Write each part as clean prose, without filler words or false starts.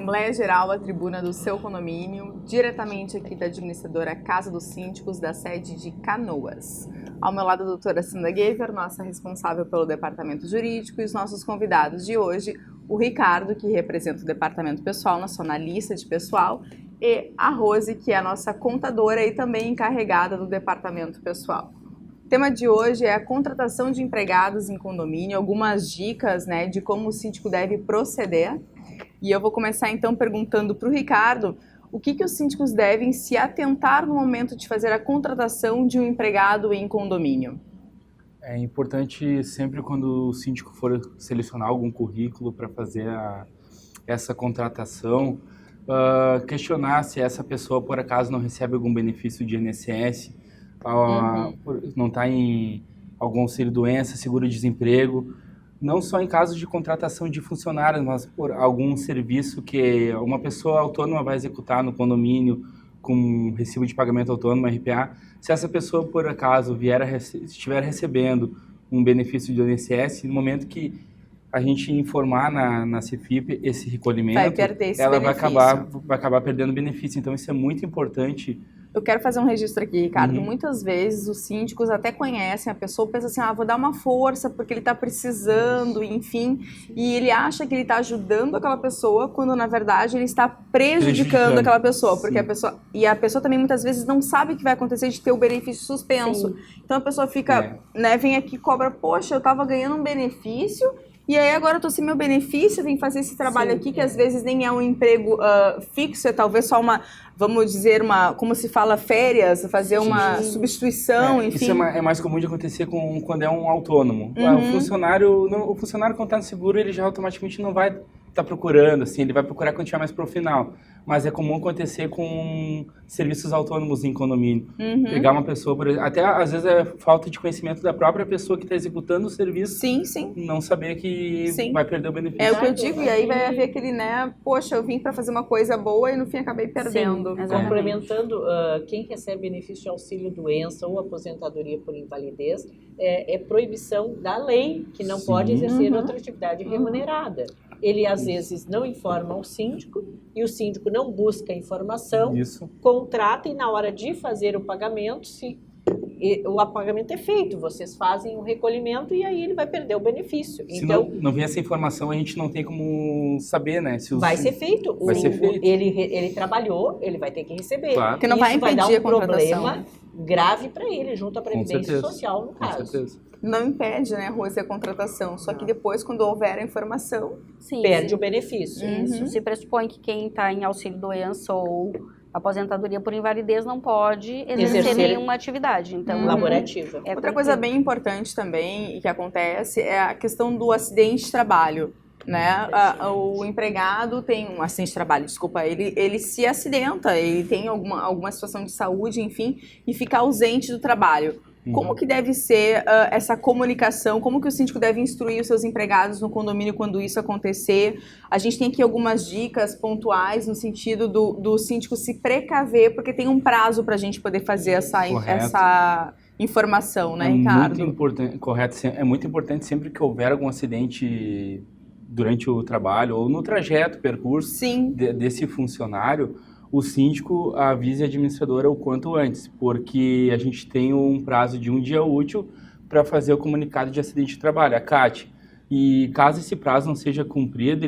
Assembleia Geral, a tribuna do seu condomínio, diretamente aqui da administradora Casa dos Síndicos, da sede de Canoas. Ao meu lado, a doutora Sandra Gever, nossa responsável pelo departamento jurídico, e os nossos convidados de hoje, o Ricardo, que representa o departamento pessoal, nosso analista de pessoal, e a Rose, que é a nossa contadora e também encarregada do departamento pessoal. O tema de hoje é a contratação de empregados em condomínio, algumas dicas, de como o síndico deve proceder. E eu vou começar então perguntando para o Ricardo o que os síndicos devem se atentar no momento de fazer a contratação de um empregado em condomínio. É importante sempre quando o síndico for selecionar algum currículo para fazer essa contratação, questionar se essa pessoa por acaso não recebe algum benefício de INSS, não está em algum auxílio-doença, seguro-desemprego, não só em casos de contratação de funcionários, mas por algum serviço que uma pessoa autônoma vai executar no condomínio com recibo de pagamento autônomo, RPA. Se essa pessoa, por acaso, estiver recebendo um benefício de INSS, no momento que a gente informar na CEFIP esse recolhimento, ela vai acabar perdendo benefício. Então, isso é muito importante. Eu quero fazer um registro aqui, Ricardo. Muitas vezes os síndicos até conhecem a pessoa, pensa assim, vou dar uma força porque ele está precisando, enfim, e ele acha que ele está ajudando aquela pessoa, quando na verdade ele está prejudicando aquela pessoa, porque a pessoa também muitas vezes não sabe o que vai acontecer de ter o benefício suspenso. Sim. Então a pessoa fica, vem aqui e cobra, poxa, eu estava ganhando um benefício, e aí agora eu tô sem meu benefício, vim fazer esse trabalho aqui, que às vezes nem é um emprego fixo, é talvez só uma, vamos dizer, como se fala, férias, fazer uma substituição, enfim. Isso é mais comum de acontecer quando é um autônomo. O funcionário quando está no seguro, ele já automaticamente não vai estar procurando, assim, ele vai procurar quando estiver mais pro final. Mas é comum acontecer com serviços autônomos em condomínio. Pegar uma pessoa, até às vezes é falta de conhecimento da própria pessoa que está executando o serviço. Sim. Não saber que vai perder o benefício. É o que eu digo, e aí vai haver aquele, poxa, eu vim para fazer uma coisa boa e no fim acabei perdendo. Sim, complementando, quem recebe benefício de auxílio-doença ou aposentadoria por invalidez, é proibição da lei, que não pode exercer outra atividade remunerada. Ele, às vezes, não informa o síndico e o síndico não busca informação, contrata e, na hora de fazer o pagamento, o pagamento é feito, vocês fazem o recolhimento e aí ele vai perder o benefício. Se não vier essa informação, a gente não tem como saber, né? Vai ser feito. Ele trabalhou, ele vai ter que receber. Claro. Porque não vai impedir dar um a contratação. Problema grave para ele, junto à Previdência Social, no caso. Com certeza. Não impede, Rose, a contratação. Só que depois, quando houver a informação, perde o benefício. Isso. Se pressupõe que quem está em auxílio-doença ou aposentadoria por invalidez não pode exercer nenhuma atividade. Então, laborativa. Outra coisa bem importante também, e que acontece, é a questão do acidente de trabalho. O empregado tem um acidente de trabalho, ele se acidenta, ele tem alguma situação de saúde, enfim, e fica ausente do trabalho. Como que deve ser essa comunicação? Como que o síndico deve instruir os seus empregados no condomínio quando isso acontecer? A gente tem aqui algumas dicas pontuais no sentido do síndico se precaver, porque tem um prazo para a gente poder fazer essa informação, Ricardo? Muito importante, correto. É muito importante sempre que houver algum acidente durante o trabalho ou no trajeto, percurso desse funcionário, o síndico avise a administradora o quanto antes, porque a gente tem um prazo de 1 dia útil para fazer o comunicado de acidente de trabalho, a CAT. E caso esse prazo não seja cumprido,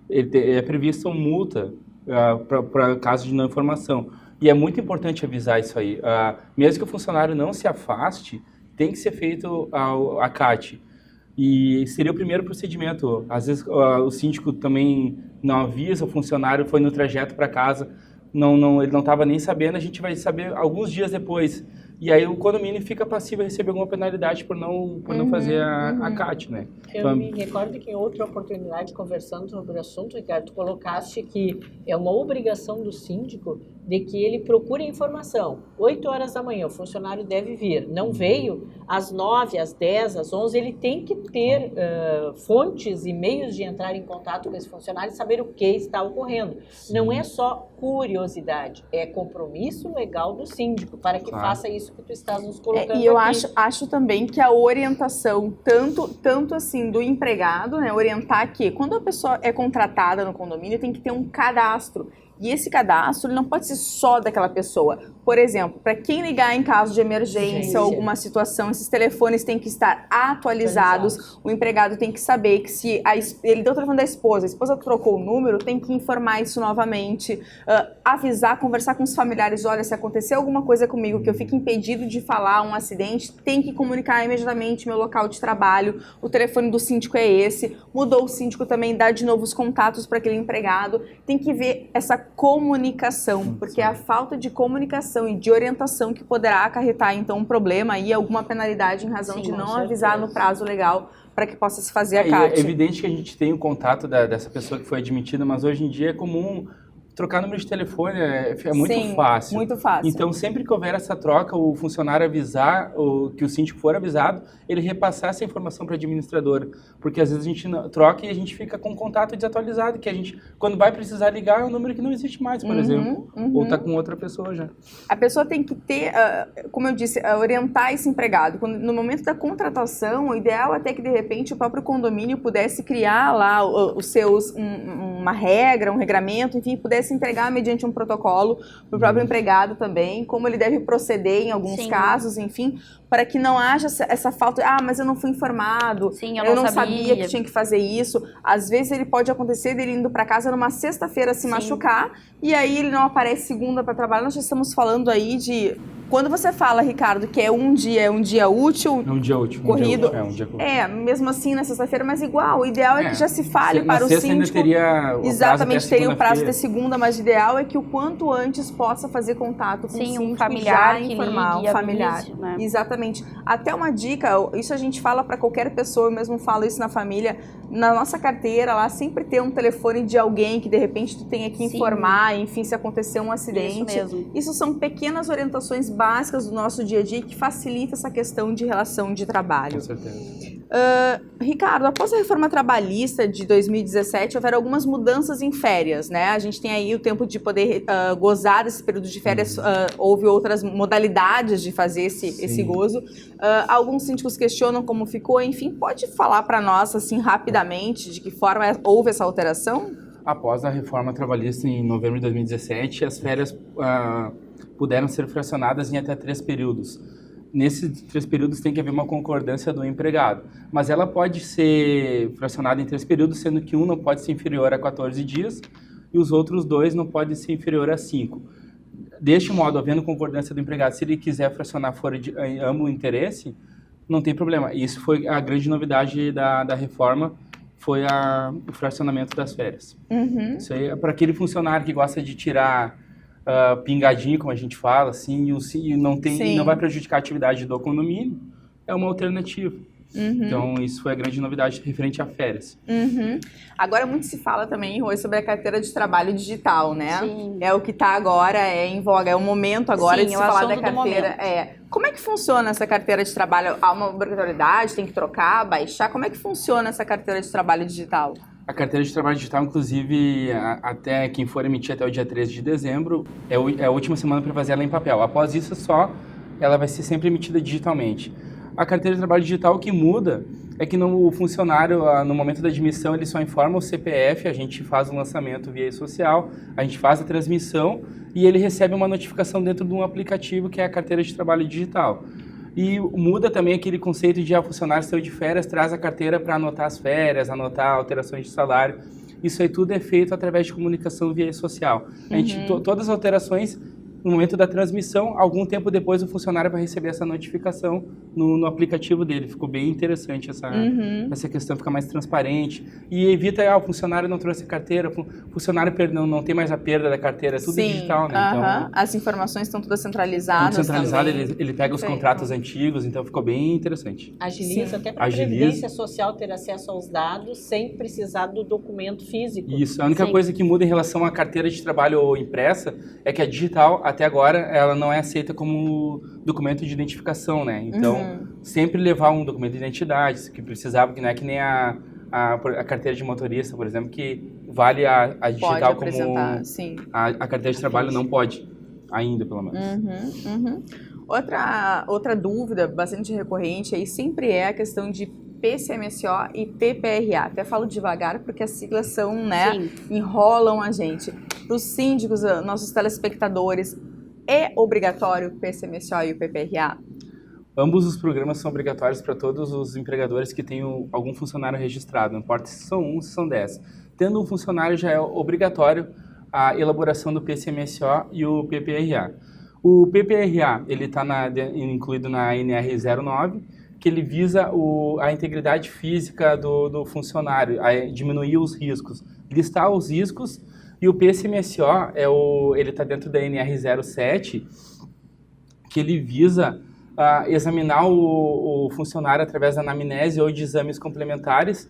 é prevista uma multa para caso de não informação. E é muito importante avisar isso aí. Mesmo que o funcionário não se afaste, tem que ser feito a CAT. E seria o primeiro procedimento. Às vezes o síndico também não avisa, o funcionário foi no trajeto para casa, ele não estava nem sabendo, a gente vai saber alguns dias depois. E aí o condomínio fica passivo a receber alguma penalidade por não fazer a CAT, Eu me recordo que em outra oportunidade, conversando sobre o assunto, Ricardo, tu colocaste que é uma obrigação do síndico de que ele procure informação. 8 horas da manhã, o funcionário deve vir. Não veio, às 9, às 10, às 11, ele tem que ter fontes e meios de entrar em contato com esse funcionário e saber o que está ocorrendo. Sim. Não é só curiosidade, é compromisso legal do síndico para que faça isso que tu estás nos colocando E eu aqui. acho também que a orientação, tanto assim, do empregado, né, orientar que quando a pessoa é contratada no condomínio, tem que ter um cadastro. E esse cadastro ele não pode ser só daquela pessoa. Por exemplo, para quem ligar em caso de emergência ou alguma situação, esses telefones têm que estar atualizados. O empregado tem que saber que se ele deu o telefone da esposa, a esposa trocou o número, tem que informar isso novamente, avisar, conversar com os familiares. Olha, se acontecer alguma coisa comigo que eu fique impedido de falar um acidente, tem que comunicar imediatamente meu local de trabalho. O telefone do síndico é esse. Mudou o síndico também, dá de novo os contatos para aquele empregado. Tem que ver essa comunicação, porque é a falta de comunicação e de orientação que poderá acarretar, então, um problema e alguma penalidade em razão de não avisar no prazo legal para que possa se fazer a CAT. É evidente que a gente tem o contato dessa pessoa que foi admitida, mas hoje em dia é comum trocar número de telefone, é muito fácil. Muito fácil. Então, sempre que houver essa troca, o funcionário avisar, que o síndico for avisado, ele repassar essa informação para a administradora. Porque às vezes a gente troca e a gente fica com contato desatualizado, que a gente, quando vai precisar ligar, é um número que não existe mais, por exemplo. Ou está com outra pessoa já. A pessoa tem que ter, como eu disse, orientar esse empregado. No momento da contratação, o ideal é até que, de repente, o próprio condomínio pudesse criar lá uma regra, um regramento, enfim, pudesse entregar mediante um protocolo para o próprio empregado também, como ele deve proceder em alguns casos, enfim, para que não haja essa falta, mas eu não fui informado, eu não sabia que tinha que fazer isso. Às vezes ele pode acontecer dele indo para casa numa sexta-feira se machucar, e aí ele não aparece segunda para trabalhar. Nós já estamos falando aí de... Quando você fala, Ricardo, que é um dia útil, corrido, mesmo assim na sexta-feira, mas igual, o ideal é que já se fale para o síndico. Teria o prazo de segunda, mas o ideal é que o quanto antes possa fazer contato com o síndico, um familiar, já informar o familiar. Isso, né? Exatamente. Até uma dica, isso a gente fala para qualquer pessoa, eu mesmo falo isso na família, na nossa carteira lá, sempre ter um telefone de alguém que de repente tu tenha que informar, enfim, se acontecer um acidente. Isso mesmo. Isso são pequenas orientações básicas do nosso dia a dia que facilita essa questão de relação de trabalho. Com certeza. Ricardo, após a reforma trabalhista de 2017, houveram algumas mudanças em férias, né? A gente tem aí o tempo de poder gozar desse período de férias, houve outras modalidades de fazer esse gozo. Alguns síndicos questionam como ficou, enfim, pode falar para nós, assim, rapidamente, de que forma houve essa alteração? Após a reforma trabalhista em novembro de 2017, as férias puderam ser fracionadas em até 3 períodos. Nesses 3 períodos tem que haver uma concordância do empregado, mas ela pode ser fracionada em 3 períodos, sendo que um não pode ser inferior a 14 dias e os outros 2 não podem ser inferior a 5. Deste modo, havendo concordância do empregado, se ele quiser fracionar fora de ambos interesse, não tem problema. Isso foi a grande novidade da reforma, foi o fracionamento das férias. Isso aí é para aquele funcionário que gosta de tirar pingadinho, como a gente fala, assim, e não vai prejudicar a atividade do condomínio, é uma alternativa. Então, isso foi a grande novidade referente a férias. Agora, muito se fala também, Rui, sobre a carteira de trabalho digital, né? Sim. É o que está agora, é em voga, é o momento agora de se falar da carteira. Momento. Como é que funciona essa carteira de trabalho? Há uma obrigatoriedade, tem que trocar, baixar? Como é que funciona essa carteira de trabalho digital? A carteira de trabalho digital, inclusive, até quem for emitir até o dia 13 de dezembro, é a última semana para fazer ela em papel. Após isso, ela vai ser sempre emitida digitalmente. A carteira de trabalho digital, o que muda é que o funcionário, no momento da admissão, ele só informa o CPF, a gente faz o lançamento via rede social, a gente faz a transmissão e ele recebe uma notificação dentro de um aplicativo que é a carteira de trabalho digital. E muda também aquele conceito de o funcionário saiu de férias, traz a carteira para anotar as férias, anotar alterações de salário. Isso aí tudo é feito através de comunicação via rede social. Todas as alterações no momento da transmissão, algum tempo depois o funcionário vai receber essa notificação no aplicativo dele. Ficou bem interessante essa questão, fica mais transparente e evita, o funcionário não trouxe a carteira, o funcionário não tem mais a perda da carteira, é tudo digital, né? Então, as informações estão todas centralizadas. Tudo centralizado, ele pega os contratos antigos, então ficou bem interessante. Agiliza até para a Previdência Social ter acesso aos dados sem precisar do documento físico. Isso, a única coisa que muda em relação à carteira de trabalho impressa é que a digital, até agora, ela não é aceita como documento de identificação, né? Então, sempre levar um documento de identidade, que precisava, que não é que nem a carteira de motorista, por exemplo, que vale a digital como a carteira de trabalho não pode, ainda pelo menos. Outra dúvida bastante recorrente aí sempre é a questão de PCMSO e PPRA. Até falo devagar porque as siglas são, né, enrolam a gente. Para os síndicos, nossos telespectadores, é obrigatório o PCMSO e o PPRA? Ambos os programas são obrigatórios para todos os empregadores que tenham algum funcionário registrado, não importa se são 1 ou se são 10. Tendo um funcionário, já é obrigatório a elaboração do PCMSO e o PPRA. O PPRA, ele está incluído na NR09, que ele visa a integridade física do funcionário, diminuir os riscos, listar os riscos, e o PCMSO, ele está dentro da NR07, que ele visa examinar o funcionário através da anamnese ou de exames complementares,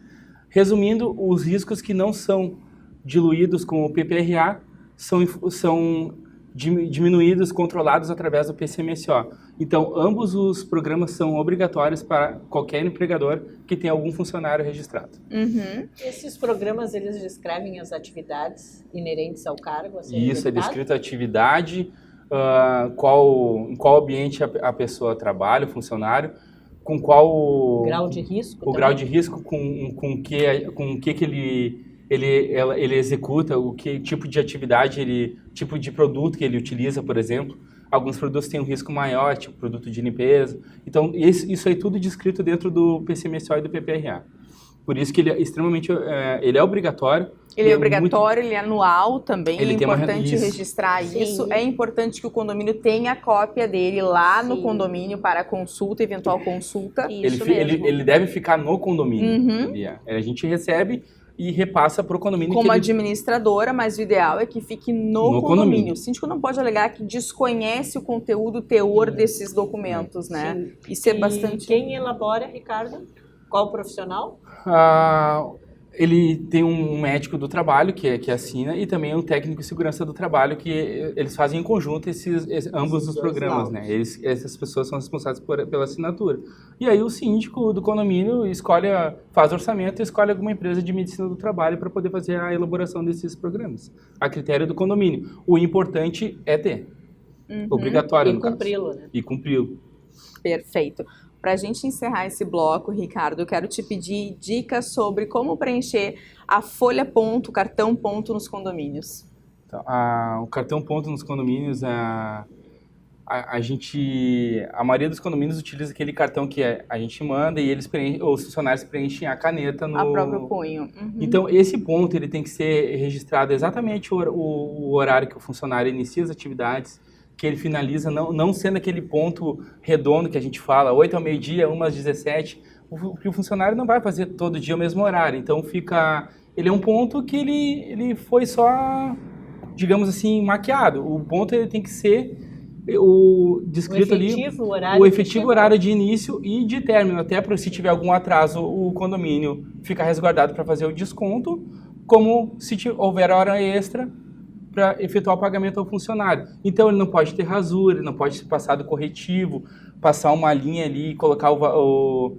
resumindo, os riscos que não são diluídos com o PPRA são diminuídos, controlados através do PCMSO. Então, ambos os programas são obrigatórios para qualquer empregador que tenha algum funcionário registrado. Esses programas, eles descrevem as atividades inerentes ao cargo? Isso, é descrito a atividade, em qual ambiente a pessoa trabalha, o funcionário, com qual... grau de risco. O grau de risco, com que ele executa, o que tipo de atividade, tipo de produto que ele utiliza, por exemplo. Alguns produtos têm um risco maior, tipo produto de limpeza. Então, isso aí tudo descrito dentro do PCMSO e do PPRA. Por isso que ele é extremamente, ele é obrigatório. Ele é obrigatório, ele é anual também, é importante registrar isso. É importante que o condomínio tenha a cópia dele lá no condomínio para consulta, eventual consulta. Ele deve ficar no condomínio. A gente recebe e repassa para o condomínio. Como administradora, mas o ideal é que fique no condomínio. O síndico não pode alegar que desconhece o conteúdo, o teor desses documentos, né? Isso é bastante... Quem elabora, Ricardo? Qual profissional? Ele tem um médico do trabalho que assina e também um técnico de segurança do trabalho que eles fazem em conjunto ambos os programas, né? Essas pessoas são responsáveis pela assinatura. E aí o síndico do condomínio faz orçamento e escolhe alguma empresa de medicina do trabalho para poder fazer a elaboração desses programas, a critério do condomínio. O importante é ter. Obrigatório, no caso. Cumpri-lo, né? E cumpri-lo. Perfeito. Para a gente encerrar esse bloco, Ricardo, eu quero te pedir dicas sobre como preencher a folha ponto, o cartão ponto nos condomínios. Então, o cartão ponto nos condomínios, a maioria dos condomínios utiliza aquele cartão que a gente manda e os funcionários preenchem a caneta no... A próprio punho. Então, esse ponto ele tem que ser registrado exatamente o horário que o funcionário inicia as atividades, que ele finaliza, não sendo aquele ponto redondo que a gente fala, 8 ao meio-dia, 1 às 17, porque o funcionário não vai fazer todo dia o mesmo horário, então ele é um ponto que ele foi só, digamos assim, maquiado. O ponto ele tem que ser descrito o efetivo horário de início e de término, até para se tiver algum atraso, o condomínio fica resguardado para fazer o desconto, como se houver hora extra, para efetuar o pagamento ao funcionário. Então, ele não pode ter rasura, ele não pode ser passado corretivo, passar uma linha ali e colocar o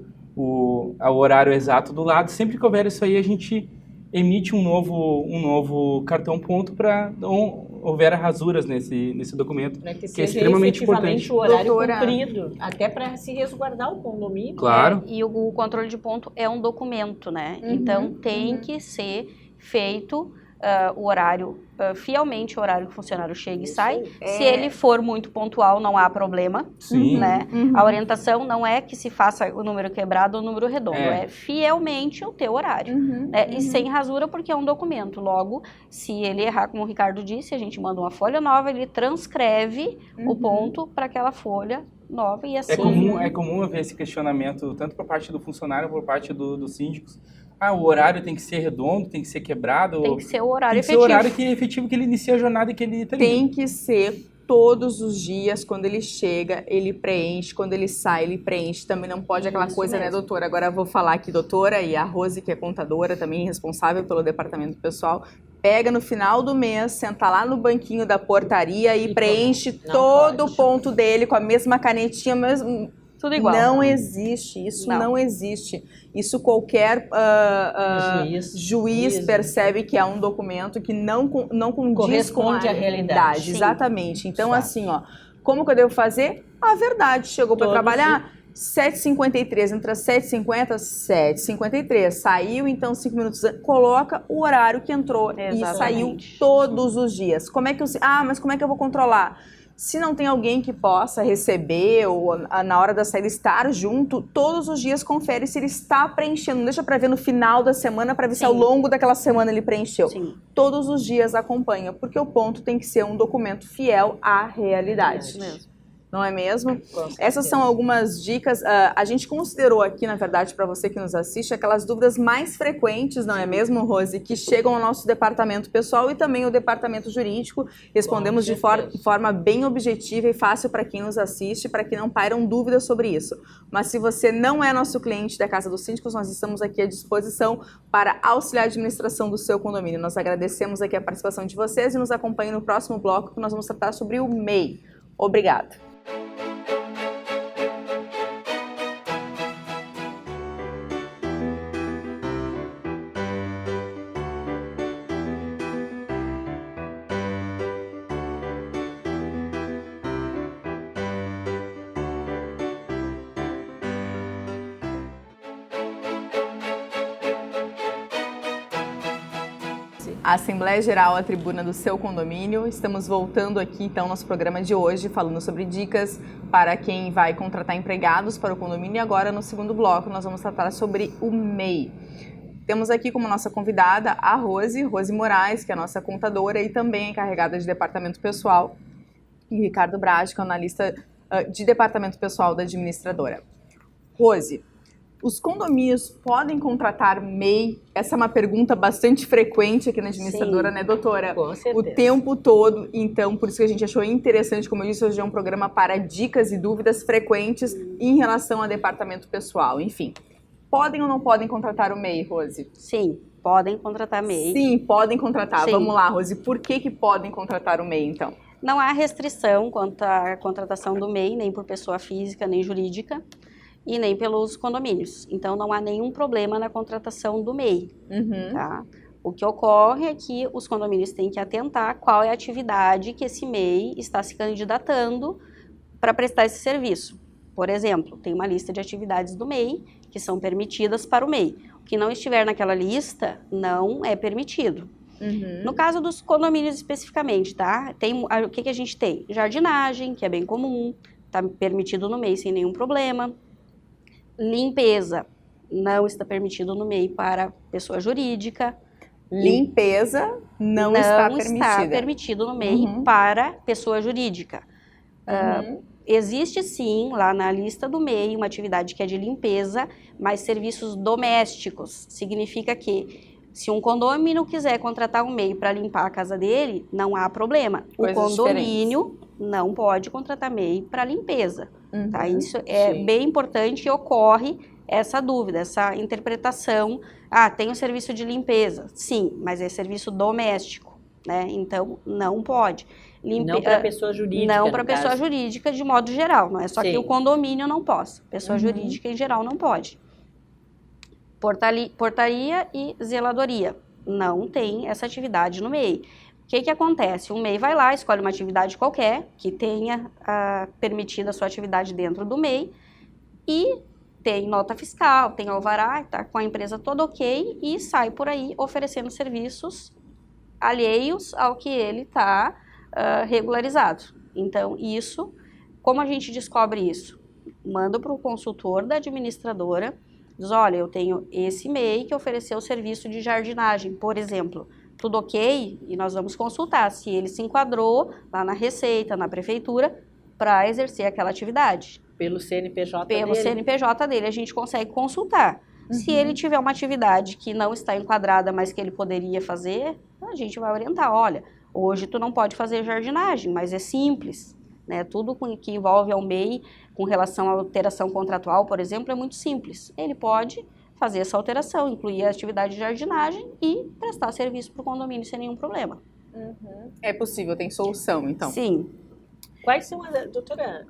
horário exato do lado. Sempre que houver isso aí, a gente emite um novo cartão ponto para não houver rasuras nesse documento, que é extremamente importante. O horário cumprido, até para se resguardar o condomínio. Claro. E o controle de ponto é um documento, né? Então, tem que ser feito o horário, fielmente o horário que o funcionário chega e sai. Se ele for muito pontual, não há problema. Sim. Né? A orientação não é que se faça o número quebrado ou o número redondo, é fielmente o teu horário. Né? E sem rasura, porque é um documento. Logo, se ele errar, como o Ricardo disse, a gente manda uma folha nova, ele transcreve o ponto para aquela folha nova e assim... É comum haver esse questionamento, tanto por parte do funcionário como por parte dos síndicos. O horário tem que ser redondo, tem que ser quebrado? Tem que ser o horário efetivo. Tem que ser o horário efetivo que ele inicia a jornada e que ele termina. Tem que ser todos os dias, quando ele chega, ele preenche, quando ele sai, ele preenche. Também não pode aquela coisa, né, doutora? Agora eu vou falar aqui, doutora, e a Rose, que é contadora, também responsável pelo departamento pessoal, pega no final do mês, senta lá no banquinho da portaria e preenche todo o ponto dele com a mesma canetinha, mesmo... Tudo igual. Não existe, isso não existe. Isso qualquer juiz percebe que é um documento que não condiz com a realidade. Exatamente. Então, assim, como que eu devo fazer? A verdade. Chegou para trabalhar, 7h53, entra 7h50, 7h53. Saiu, então, 5 minutos antes. Coloca o horário que entrou e saiu todos os dias. Como é que mas como é que eu vou controlar? Se não tem alguém que possa receber ou na hora da saída estar junto, todos os dias confere se ele está preenchendo. Não deixa para ver no final da semana para ver se ao longo daquela semana ele preencheu. Todos os dias acompanha, porque o ponto tem que ser um documento fiel à realidade. Mesmo. Não é mesmo? Essas são algumas dicas. A gente considerou aqui, na verdade, para você que nos assiste, aquelas dúvidas mais frequentes, não é mesmo, Rose? Que chegam ao nosso departamento pessoal e também ao departamento jurídico. Respondemos de forma bem objetiva e fácil para quem nos assiste, para que não pairam dúvidas sobre isso. Mas se você não é nosso cliente da Casa dos Síndicos, nós estamos aqui à disposição para auxiliar a administração do seu condomínio. Nós agradecemos aqui a participação de vocês e nos acompanhem no próximo bloco, que nós vamos tratar sobre o MEI. Obrigada. A Assembleia Geral, a tribuna do seu condomínio. Estamos voltando aqui, então, ao nosso programa de hoje, falando sobre dicas para quem vai contratar empregados para o condomínio. E agora, no segundo bloco, nós vamos tratar sobre o MEI. Temos aqui como nossa convidada a Rose Moraes, que é a nossa contadora e também encarregada de departamento pessoal, e Ricardo Brade, que é o analista de departamento pessoal da administradora. Rose, os condomínios podem contratar MEI? Essa é uma pergunta bastante frequente aqui na administradora, né, doutora? Com certeza. O tempo todo. Então, por isso que a gente achou interessante, como eu disse, hoje é um programa para dicas e dúvidas frequentes em relação ao departamento pessoal. Enfim, podem ou não podem contratar o MEI, Rose? Sim, podem contratar MEI. Sim, podem contratar. Sim. Vamos lá, Rose. Por que podem contratar o MEI, então? Não há restrição quanto à contratação do MEI, nem por pessoa física, nem jurídica. E nem pelos condomínios. Então, não há nenhum problema na contratação do MEI. Tá? O que ocorre é que os condomínios têm que atentar qual é a atividade que esse MEI está se candidatando para prestar esse serviço. Por exemplo, tem uma lista de atividades do MEI que são permitidas para o MEI. O que não estiver naquela lista não é permitido. No caso dos condomínios especificamente, tá? O que a gente tem? Jardinagem, que é bem comum, está permitido no MEI sem nenhum problema. Limpeza não está permitido no MEI para pessoa jurídica. Limpeza não está permitido no MEI para pessoa jurídica. Existe sim, lá na lista do MEI, uma atividade que é de limpeza, mas serviços domésticos. Significa que se um condomínio quiser contratar um MEI para limpar a casa dele, não há problema. O condomínio não pode contratar MEI para limpeza. Tá? Isso é bem importante e ocorre essa dúvida, essa interpretação. Tem o serviço de limpeza. Sim, mas é serviço doméstico, né? Então, não pode. Não para pessoa jurídica. Não para pessoa jurídica de modo geral. Não é só que o condomínio não possa. Pessoa jurídica em geral não pode. Portaria e zeladoria. Não tem essa atividade no MEI. O que acontece? O MEI vai lá, escolhe uma atividade qualquer, que tenha permitida a sua atividade dentro do MEI, e tem nota fiscal, tem alvará, tá com a empresa toda ok, e sai por aí oferecendo serviços alheios ao que ele está regularizado. Então, isso, como a gente descobre isso? Manda para o consultor da administradora, diz, olha, eu tenho esse MEI que ofereceu o serviço de jardinagem, por exemplo. Tudo ok? E nós vamos consultar se ele se enquadrou lá na Receita, na Prefeitura, para exercer aquela atividade. Pelo CNPJ dele? Pelo CNPJ dele, a gente consegue consultar. Se ele tiver uma atividade que não está enquadrada, mas que ele poderia fazer, a gente vai orientar, olha, hoje tu não pode fazer jardinagem, mas é simples, né? Tudo que envolve ao MEI, com relação à alteração contratual, por exemplo, é muito simples. Ele pode fazer essa alteração, incluir a atividade de jardinagem e prestar serviço para o condomínio sem nenhum problema. É possível, tem solução, então? Sim. Quais são, doutora,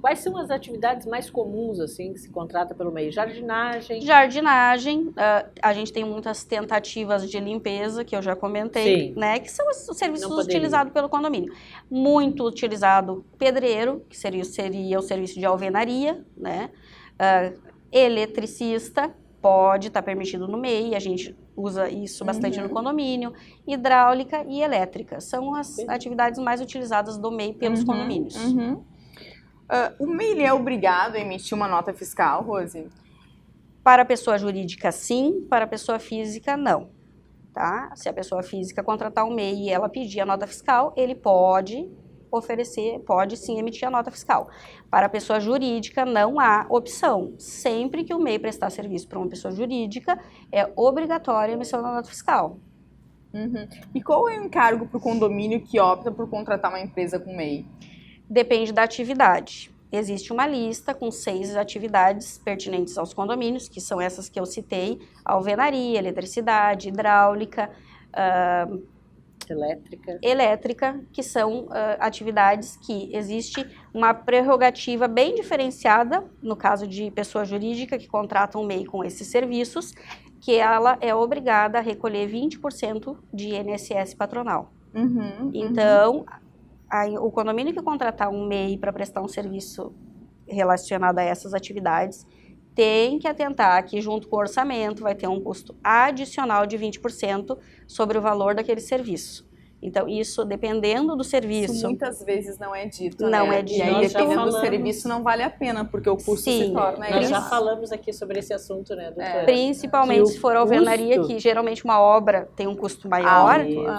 quais são as atividades mais comuns, assim, que se contrata pelo MEI? Jardinagem? Jardinagem, a gente tem muitas tentativas de limpeza, que eu já comentei, né? Que são os serviços utilizados pelo condomínio. Muito utilizado pedreiro, que seria o serviço de alvenaria, né? Eletricista, pode estar permitido no MEI, a gente usa isso bastante no condomínio. Hidráulica e elétrica, são as atividades mais utilizadas do MEI pelos condomínios. O MEI é obrigado a emitir uma nota fiscal, Rose? Para a pessoa jurídica, sim. Para a pessoa física, não. Tá? Se a pessoa física contratar um MEI e ela pedir a nota fiscal, ele pode oferecer, pode sim emitir a nota fiscal. Para a pessoa jurídica, não há opção. Sempre que o MEI prestar serviço para uma pessoa jurídica, é obrigatória a emissão da nota fiscal. E qual é o encargo para o condomínio que opta por contratar uma empresa com MEI? Depende da atividade. Existe uma lista com 6 atividades pertinentes aos condomínios, que são essas que eu citei: alvenaria, eletricidade, hidráulica, elétrica, que são atividades que existe uma prerrogativa bem diferenciada, no caso de pessoa jurídica que contrata um MEI com esses serviços, que ela é obrigada a recolher 20% de INSS patronal. Então, o condomínio que contratar um MEI para prestar um serviço relacionado a essas atividades tem que atentar que, junto com o orçamento, vai ter um custo adicional de 20% sobre o valor daquele serviço. Então, isso, dependendo do serviço... Isso muitas vezes não é dito, Não né? é dito. E aí, dependendo do serviço, não vale a pena, porque o custo se torna... Nós já falamos aqui sobre esse assunto, né, doutora? Principalmente se for alvenaria, que geralmente uma obra tem um custo maior,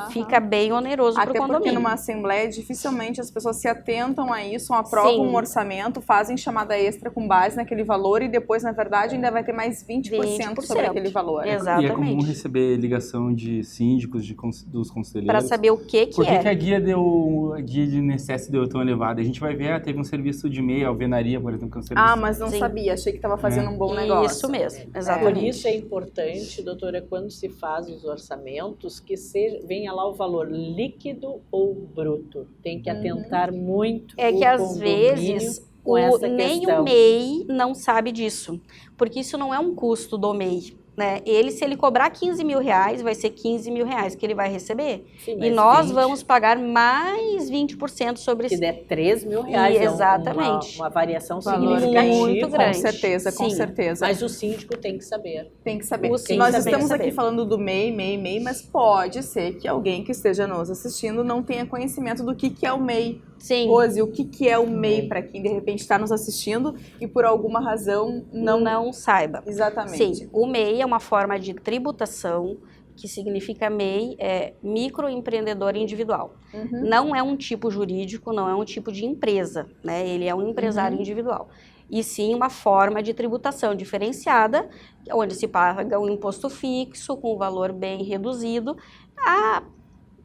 fica bem oneroso para o condomínio. Até porque numa assembleia, dificilmente as pessoas se atentam a isso, aprovam um orçamento, fazem chamada extra com base naquele valor e depois, na verdade, ainda vai ter mais 20% sobre aquele valor. Exatamente. E é comum receber ligação de síndicos, dos conselheiros. Para saber o que Por que a guia de INSS deu tão elevada? A gente vai ver, teve um serviço de MEI, alvenaria, por exemplo, que é um serviço... mas não sabia, achei que estava fazendo um bom negócio. Isso mesmo, exatamente. Por isso é importante, doutora, quando se faz os orçamentos, que venha lá o valor líquido ou bruto. Tem que atentar muito É que às vezes nem o MEI não sabe disso, porque isso não é um custo do MEI. Né? Se ele cobrar 15 mil reais, vai ser 15 mil reais que ele vai receber. Sim, e nós vamos pagar mais 20% sobre esse... Que der 3 mil reais, exatamente. Uma variação significativa. Muito grande. Com certeza. Mas o síndico tem que saber. Tem que saber. Nós estamos aqui falando do MEI, mas pode ser que alguém que esteja nos assistindo não tenha conhecimento do que é o MEI. Sim. Rose, o que é o MEI para quem de repente está nos assistindo e por alguma razão não saiba? Exatamente. Sim, o MEI é uma forma de tributação, que significa MEI, microempreendedor individual. Não é um tipo jurídico, não é um tipo de empresa, né? Ele é um empresário individual. E sim uma forma de tributação diferenciada, onde se paga um imposto fixo, com um valor bem reduzido,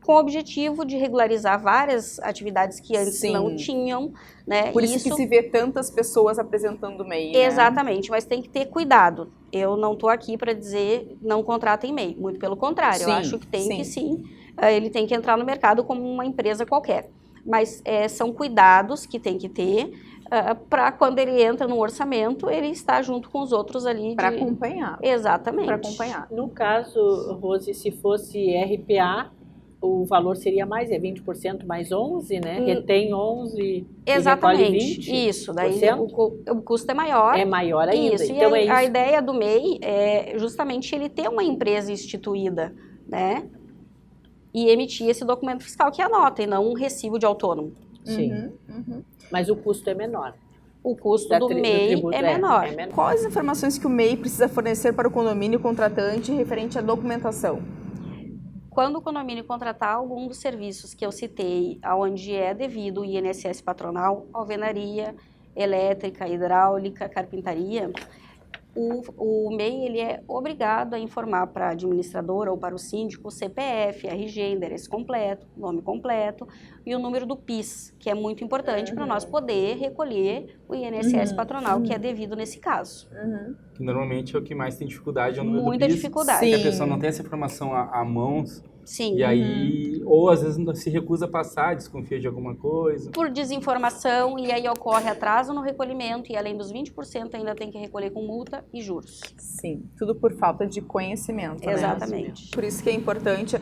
com o objetivo de regularizar várias atividades que antes não tinham, né? Por isso que se vê tantas pessoas apresentando MEI, né? Exatamente, mas tem que ter cuidado. Eu não estou aqui para dizer não contratem MEI, muito pelo contrário, eu acho que tem que sim, ele tem que entrar no mercado como uma empresa qualquer. Mas são cuidados que tem que ter para quando ele entra no orçamento, ele está junto com os outros ali. Para acompanhar. Exatamente. Para acompanhar. No caso, Rose, se fosse RPA, o valor seria mais, 20% mais 11, né? Retém 11 exatamente, e recolhe 20%. Isso, daí o custo é maior. É maior ainda. Isso, então e a ideia do MEI é justamente ele ter uma empresa instituída, né? e emitir esse documento fiscal que é a nota, e não um recibo de autônomo. Sim. Mas o custo é menor. O custo do MEI é menor. Quais as informações que o MEI precisa fornecer para o condomínio contratante referente à documentação? Quando o condomínio contratar algum dos serviços que eu citei, onde é devido o INSS patronal, alvenaria, elétrica, hidráulica, carpintaria, o MEI ele é obrigado a informar para a administradora ou para o síndico o CPF, RG, endereço completo, nome completo e o número do PIS, que é muito importante para nós poder recolher o INSS patronal que é devido nesse caso. Que normalmente é o que mais tem dificuldade, é o número do PIS. Muita dificuldade. Porque a pessoa não tem essa informação à mãos. Sim. E aí, ou às vezes se recusa a passar, desconfia de alguma coisa. Por desinformação, e aí ocorre atraso no recolhimento, e além dos 20% ainda tem que recolher com multa e juros. Sim, tudo por falta de conhecimento, né? Exatamente. Por isso que é importante,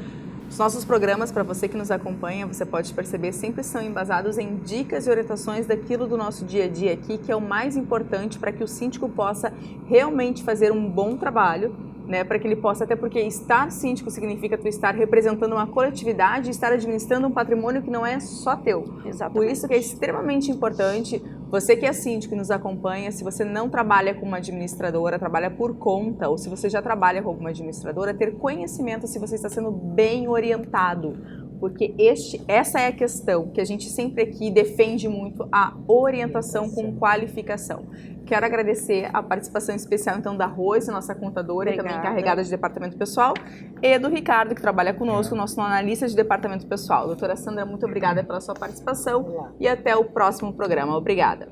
os nossos programas, para você que nos acompanha, você pode perceber, sempre são embasados em dicas e orientações daquilo do nosso dia a dia aqui, que é o mais importante para que o síndico possa realmente fazer um bom trabalho, né, para que ele possa, até porque estar síndico significa tu estar representando uma coletividade, estar administrando um patrimônio que não é só teu. Exatamente. Por isso que é extremamente importante, você que é síndico e nos acompanha, se você não trabalha com uma administradora, trabalha por conta, ou se você já trabalha com alguma administradora, ter conhecimento se você está sendo bem orientado. Porque essa é a questão que a gente sempre aqui defende muito, a orientação com qualificação. Quero agradecer a participação especial, então, da Rose, nossa contadora, e também encarregada de departamento pessoal, e do Ricardo, que trabalha conosco, nosso analista de departamento pessoal. Doutora Sandra, muito obrigada pela sua participação e até o próximo programa. Obrigada.